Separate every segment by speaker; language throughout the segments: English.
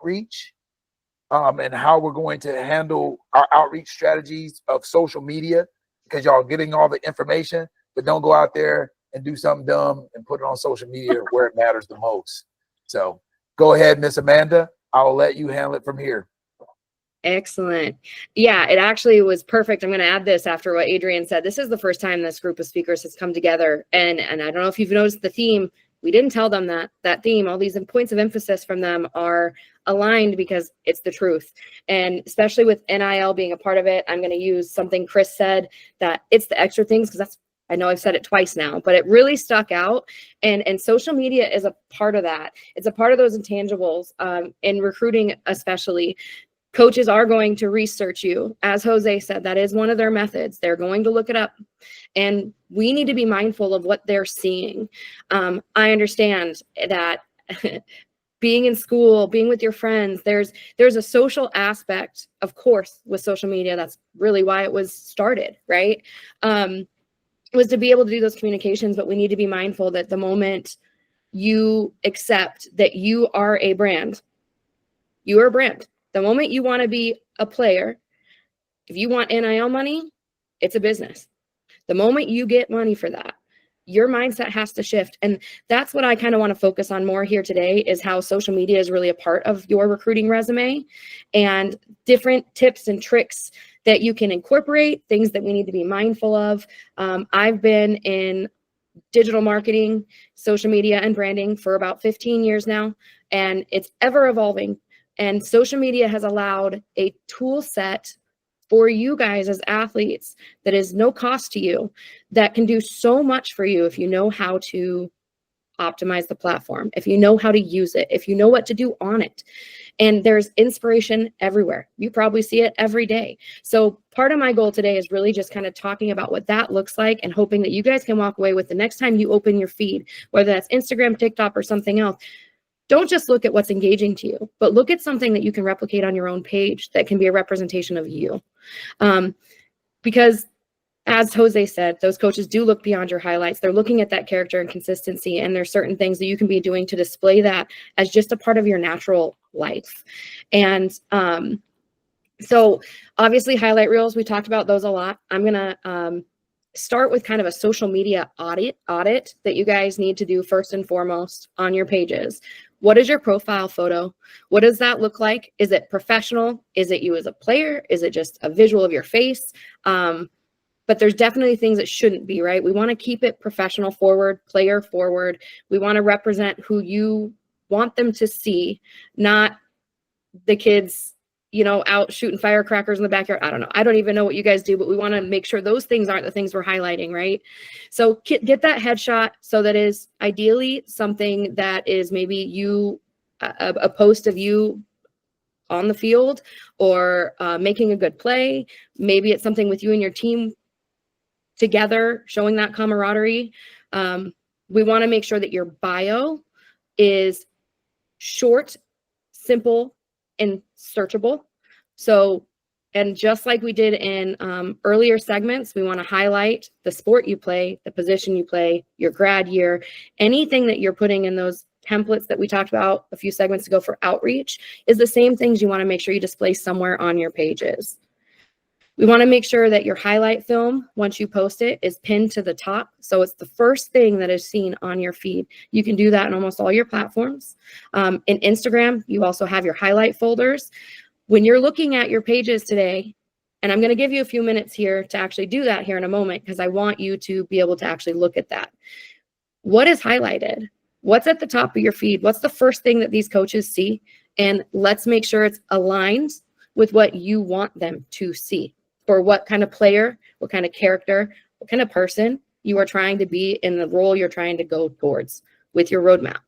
Speaker 1: outreach and how we're going to handle our outreach strategies of social media, because y'all getting all the information, but don't go out there and do something dumb and put it on social media where it matters the most. So go ahead, Miss Amanda. I'll let you handle it from here.
Speaker 2: Excellent. Yeah, it actually was perfect. I'm going to add this after what Adrian said. This is the first time this group of speakers has come together. And I don't know if you've noticed the theme. We didn't tell them that theme, all these points of emphasis from them are aligned because it's the truth. And especially with NIL being a part of it, I'm going to use something Chris said, that it's the extra things, because I know I've said it twice now, but it really stuck out. And social media is a part of that. It's a part of those intangibles in recruiting, especially. Coaches are going to research you. As Jose said, that is one of their methods. They're going to look it up. And we need to be mindful of what they're seeing. I understand that being in school, being with your friends, there's a social aspect, of course, with social media. That's really why it was started, right? Was to be able to do those communications, but we need to be mindful that the moment you accept that you are a brand, you are a brand. The moment you want to be a player, if you want NIL money, it's a business. The moment you get money for that, your mindset has to shift. And that's what I kind of want to focus on more here today, is how social media is really a part of your recruiting resume, and different tips and tricks that you can incorporate, things that we need to be mindful of. I've been in digital marketing, social media, and branding for about 15 years now, and it's ever evolving. And social media has allowed a tool set for you guys as athletes that is no cost to you, that can do so much for you if you know how to optimize the platform, if you know how to use it, if you know what to do on it. And there's inspiration everywhere. You probably see it every day. So part of my goal today is really just kind of talking about what that looks like, and hoping that you guys can walk away with, the next time you open your feed, whether that's Instagram, TikTok, or something else, don't just look at what's engaging to you, but look at something that you can replicate on your own page that can be a representation of you. Because as Jose said, those coaches do look beyond your highlights. They're looking at that character and consistency, and there's certain things that you can be doing to display that as just a part of your natural life. And so obviously highlight reels, we talked about those a lot. I'm going to start with kind of a social media audit that you guys need to do first and foremost on your pages. What is your profile photo? What does that look like? Is it professional? Is it you as a player? Is it just a visual of your face? But there's definitely things that shouldn't be, right? We want to keep it professional forward, player forward. We want to represent who you want them to see, not the kids, out shooting firecrackers in the backyard. I don't know. I don't even know what you guys do, but we want to make sure those things aren't the things we're highlighting, right? So get that headshot, so that is ideally something that is maybe you, a post of you on the field, or making a good play. Maybe it's something with you and your team together, showing that camaraderie. We want to make sure that your bio is short, simple, and searchable. So, and just like we did in earlier segments, we want to highlight the sport you play, the position you play, your grad year, anything that you're putting in those templates that we talked about a few segments ago for outreach is the same things you want to make sure you display somewhere on your pages. We want to make sure that your highlight film, once you post it, is pinned to the top. So it's the first thing that is seen on your feed. You can do that in almost all your platforms. In Instagram, you also have your highlight folders. When you're looking at your pages today, and I'm going to give you a few minutes here to actually do that here in a moment, because I want you to be able to actually look at that. What is highlighted? What's at the top of your feed? What's the first thing that these coaches see? And let's make sure it's aligned with what you want them to see. For what kind of player, what kind of character, what kind of person you are trying to be in the role you're trying to go towards with your roadmap.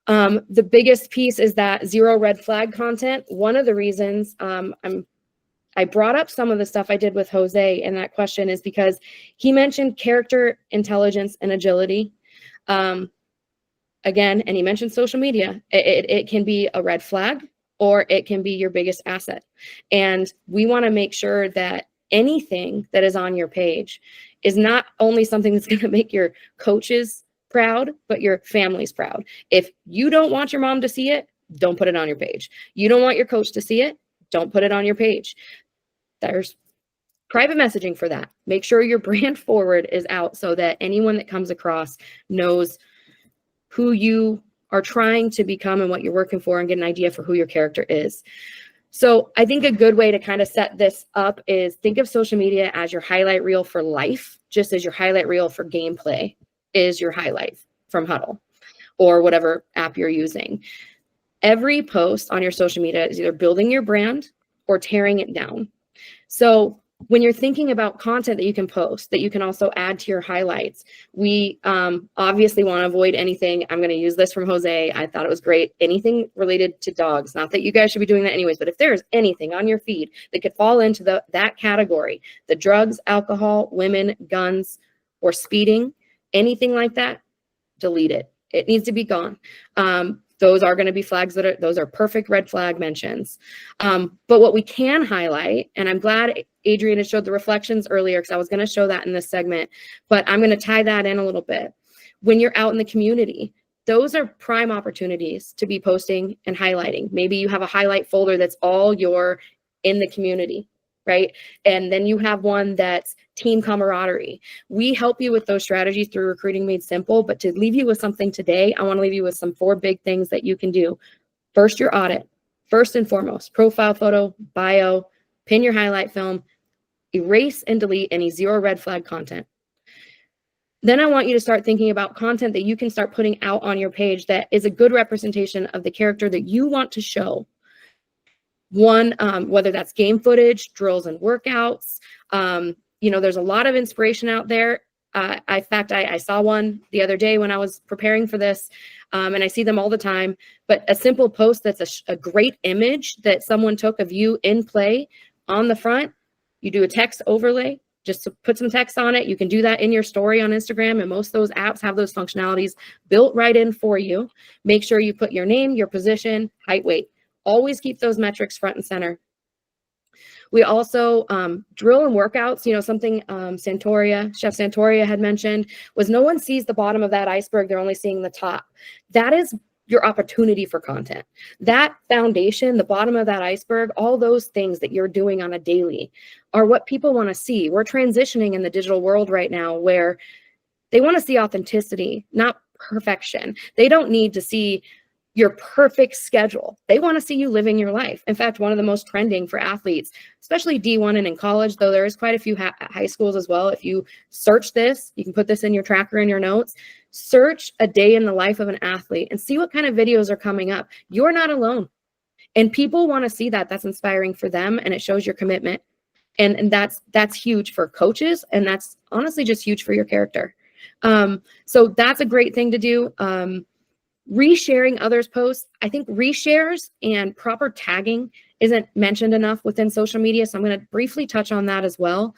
Speaker 2: The biggest piece is that zero red flag content. One of the reasons I brought up some of the stuff I did with Jose in that question is because he mentioned character, intelligence, and agility. Again, and he mentioned social media. It can be a red flag, or it can be your biggest asset. And we want to make sure that anything that is on your page is not only something that's going to make your coaches proud, but your family's proud. If you don't want your mom to see it, Don't put it on your page. You don't want your coach to see it. Don't put it on your page. There's private messaging for that. Make sure your brand forward is out so that anyone that comes across knows who you are trying to become and what you're working for, and get an idea for who your character is. So I think a good way to kind of set this up is think of social media as your highlight reel for life, just as your highlight reel for gameplay is your highlight from Hudl or whatever app you're using. Every post on your social media is either building your brand or tearing it down. So when you're thinking about content that you can post, that you can also add to your highlights, we obviously want to avoid anything. I'm going to use this from Jose. I thought it was great. Anything related to dogs. Not that you guys should be doing that anyways, but if there's anything on your feed that could fall into that category, the drugs, alcohol, women, guns, or speeding, anything like that, delete it. It needs to be gone. Those are going to be flags those are perfect red flag mentions. But what we can highlight, and I'm glad Adrian had showed the reflections earlier because I was going to show that in this segment, but I'm going to tie that in a little bit. When you're out in the community, those are prime opportunities to be posting and highlighting. Maybe you have a highlight folder that's all your in the community, right? And then you have one that's team camaraderie. We help you with those strategies through Recruiting Made Simple, but to leave you with something today, I want to leave you with some 4 big things that you can do. First, your audit. First and foremost, profile photo, bio, pin your highlight film, erase and delete any 0 red flag content. Then I want you to start thinking about content that you can start putting out on your page that is a good representation of the character that you want to show. One, whether that's game footage, drills and workouts. There's a lot of inspiration out there. In fact, I saw one the other day when I was preparing for this, and I see them all the time. But a simple post that's a great image that someone took of you in play on the front. You do a text overlay, just to put some text on it. You can do that in your story on Instagram, and most of those apps have those functionalities built right in for you. Make sure you put your name, your position, height, weight. Always keep those metrics front and center. We also drill and workouts. Something Chef Santoria had mentioned was no one sees the bottom of that iceberg. They're only seeing the top. That is your opportunity for content. That foundation, the bottom of that iceberg, all those things that you're doing on a daily are what people want to see. We're transitioning in the digital world right now where they want to see authenticity, not perfection. They don't need to see your perfect schedule. They want to see you living your life. In fact, one of the most trending for athletes, especially D1 and in college, though there is quite a few high schools as well. If you search this, you can put this in your tracker in your notes, search a day in the life of an athlete and see what kind of videos are coming up. You're not alone. And people want to see that. That's inspiring for them, and it shows your commitment. And that's huge for coaches, and that's honestly just huge for your character. So that's a great thing to do. Resharing others' posts. I think reshares and proper tagging isn't mentioned enough within social media, so I'm going to briefly touch on that as well.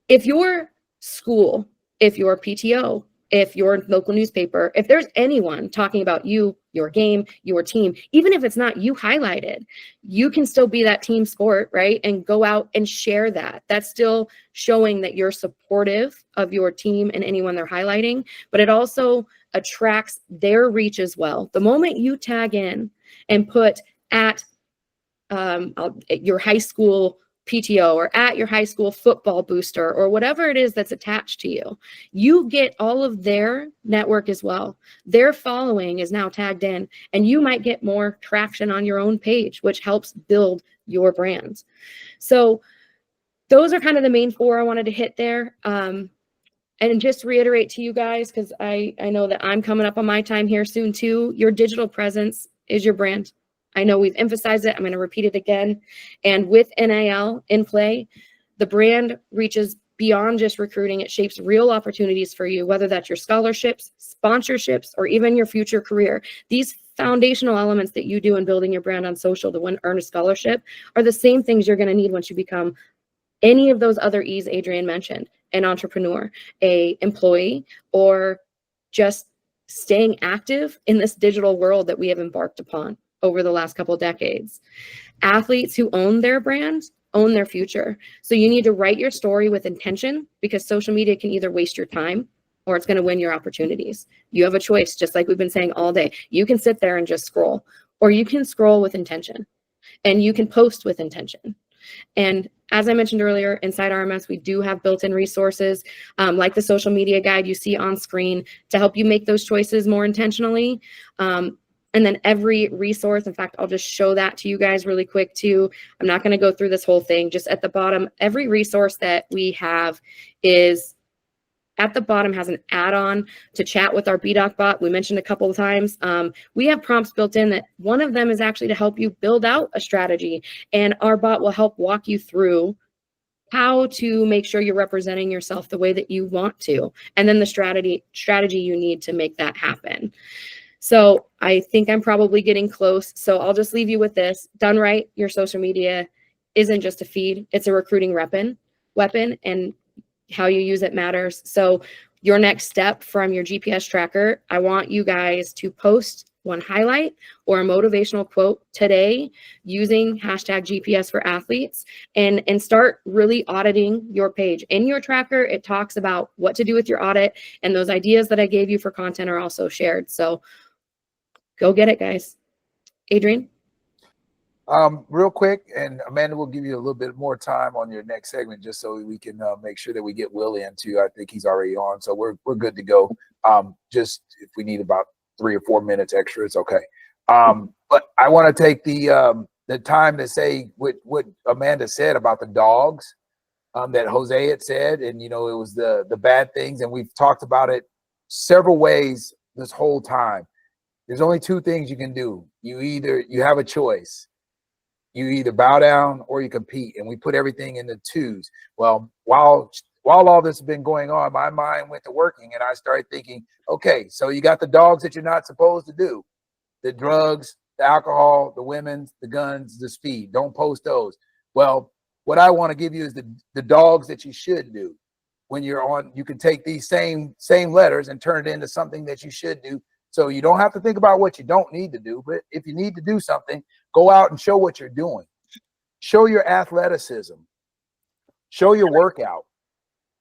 Speaker 2: If your school, if your PTO, if your local newspaper, if there's anyone talking about you, your game, your team, even if it's not you highlighted, you can still be that team sport, right? And go out and share that. That's still showing that you're supportive of your team and anyone they're highlighting, but it also attracts their reach as well. The moment you tag in and put at your high school PTO or at your high school football booster or whatever it is that's attached to you, you get all of their network as well. Their following is now tagged in, and you might get more traction on your own page, which helps build your brand. So those are kind of the main 4 I wanted to hit there. And just reiterate to you guys, because I know that I'm coming up on my time here soon too, your digital presence is your brand. I know we've emphasized it. I'm going to repeat it again. And with NIL in play, the brand reaches beyond just recruiting. It shapes real opportunities for you, whether that's your scholarships, sponsorships, or even your future career. These foundational elements that you do in building your brand on social to earn a scholarship are the same things you're going to need once you become any of those other E's Adrian mentioned, an entrepreneur, a employee, or just staying active in this digital world that we have embarked upon over the last couple of decades. Athletes who own their brand own their future. So you need to write your story with intention, because social media can either waste your time or it's going to win your opportunities. You have a choice, just like we've been saying all day. You can sit there and just scroll, or you can scroll with intention, and you can post with intention. And as I mentioned earlier, inside RMS, we do have built-in resources like the social media guide you see on screen to help you make those choices more intentionally. And then every resource, in fact, I'll just show that to you guys really quick too. I'm not going to go through this whole thing. Just at the bottom, every resource that we have is at the bottom has an add-on to chat with our BDoc bot. We mentioned a couple of times. We have prompts built in that one of them is actually to help you build out a strategy, and our bot will help walk you through how to make sure you're representing yourself the way that you want to, and then the strategy you need to make that happen. So I think I'm probably getting close. So I'll just leave you with this. Done right, your social media isn't just a feed, it's a recruiting weapon, and how you use it matters. So your next step from your GPS tracker, I want you guys to post one highlight or a motivational quote today using hashtag GPS for athletes, and start really auditing your page. In your tracker, it talks about what to do with your audit, and those ideas that I gave you for content are also shared. So go get it, guys. Adrian?
Speaker 1: Real quick, and Amanda will give you a little bit more time on your next segment, just so we can make sure that we get Will in too. I think he's already on, so we're good to go. Just if we need about 3 or 4 minutes extra, it's okay. But I want to take the time to say what Amanda said about the dogs that Jose had said, and it was the bad things, and we've talked about it several ways this whole time. There's only 2 things you can do. You have a choice. You either bow down or you compete, and we put everything in the 2s. Well, while all this has been going on, my mind went to working, and I started thinking, okay, so you got the dogs that you're not supposed to do, the drugs, the alcohol, the women, the guns, the speed. Don't post those. Well, what I want to give you is the dogs that you should do. When you're on, you can take these same letters and turn it into something that you should do. So you don't have to think about what you don't need to do, but if you need to do something, go out and show what you're doing. Show your athleticism. Show your workout.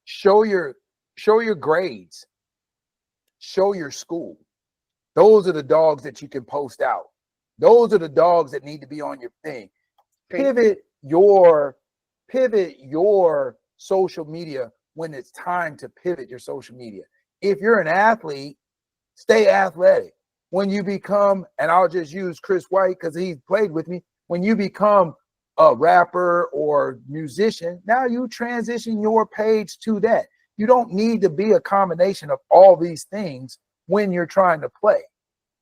Speaker 1: Show your grades. Show your school. Those are the dogs that you can post out. Those are the dogs that need to be on your thing.
Speaker 2: Great.
Speaker 1: Pivot your social media when it's time to pivot your social media. If you're an athlete, stay athletic. When you become, and I'll just use Chris White because he played with me, when you become a rapper or musician, now you transition your page to that. You don't need to be a combination of all these things when you're trying to play.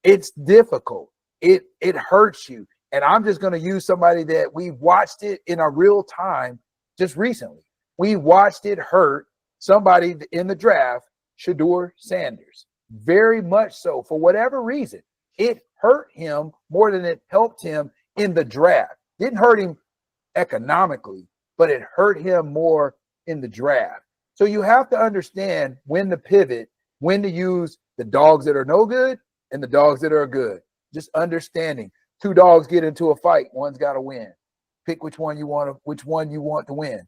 Speaker 1: It's difficult. It hurts you. And I'm just going to use somebody that we watched it in a real time just recently. We watched it hurt somebody in the draft, Shedeur Sanders. Very much so. For whatever reason, it hurt him more than it helped him in the draft. Didn't hurt him economically, but it hurt him more in the draft. So you have to understand when to pivot, when to use the dogs that are no good and the dogs that are good. Just understanding 2 dogs get into a fight, one's got to win. Pick which one you want to win.